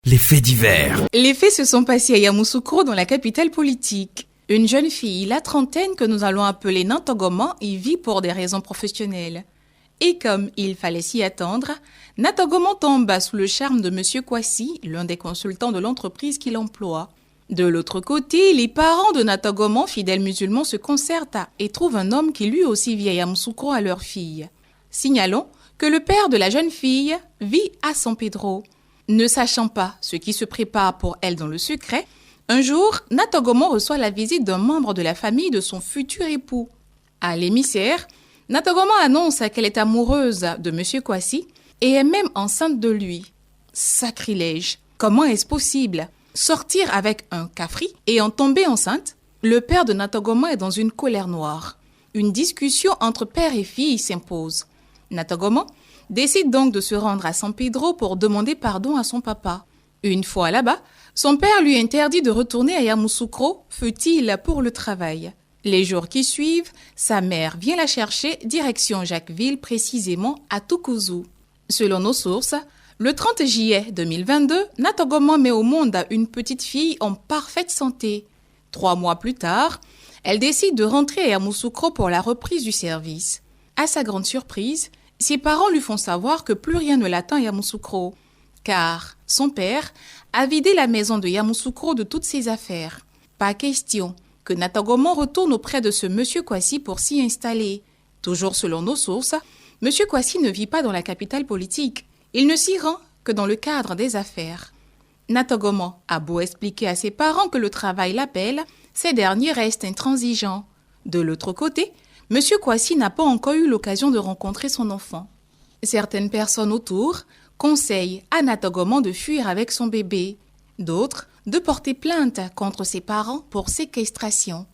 Les faits divers. Les faits se sont passés à Yamoussoukro, dans la capitale politique. Une jeune fille, la trentaine, que nous allons appeler Natogoman, y vit pour des raisons professionnelles. Et comme il fallait s'y attendre, Natogoman tomba sous le charme de M. Kwasi, l'un des consultants de l'entreprise qui l'emploie. De l'autre côté, les parents de Natogoman, fidèles musulmans, se concertent et trouvent un homme qui lui aussi vit à Yamoussoukro à leur fille. Signalons que le père de la jeune fille vit à San Pedro. Ne sachant pas ce qui se prépare pour elle dans le secret, un jour, Natogoman reçoit la visite d'un membre de la famille de son futur époux. À l'émissaire, Natogoman annonce qu'elle est amoureuse de M. Kwasi et est même enceinte de lui. Sacrilège! Comment est-ce possible? Sortir avec un kafri et en tomber enceinte? Le père de Natogoman est dans une colère noire. Une discussion entre père et fille s'impose. Natogoman décide donc de se rendre à San Pedro pour demander pardon à son papa. Une fois là-bas, son père lui interdit de retourner à Yamoussoukro, fût-il pour le travail. Les jours qui suivent, sa mère vient la chercher direction Jacquesville, précisément à Toukouzou. Selon nos sources, le 30 juillet 2022, Natogoman met au monde une petite fille en parfaite santé. 3 mois plus tard, elle décide de rentrer à Yamoussoukro pour la reprise du service. À sa grande surprise, ses parents lui font savoir que plus rien ne l'attend à Yamoussoukro, car son père a vidé la maison de Yamoussoukro de toutes ses affaires. Pas question que Natogoman retourne auprès de ce monsieur Kwasi pour s'y installer. Toujours selon nos sources, monsieur Kwasi ne vit pas dans la capitale politique. Il ne s'y rend que dans le cadre des affaires. Natogoman a beau expliquer à ses parents que le travail l'appelle, ces derniers restent intransigeants. De l'autre côté, monsieur Kwasi n'a pas encore eu l'occasion de rencontrer son enfant. Certaines personnes autour conseillent à Natogoman de fuir avec son bébé, d'autres de porter plainte contre ses parents pour séquestration.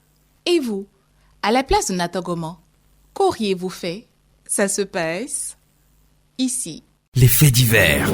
Et vous, à la place de Natogoman, qu'auriez-vous fait? Ça se passe ici. Les faits divers.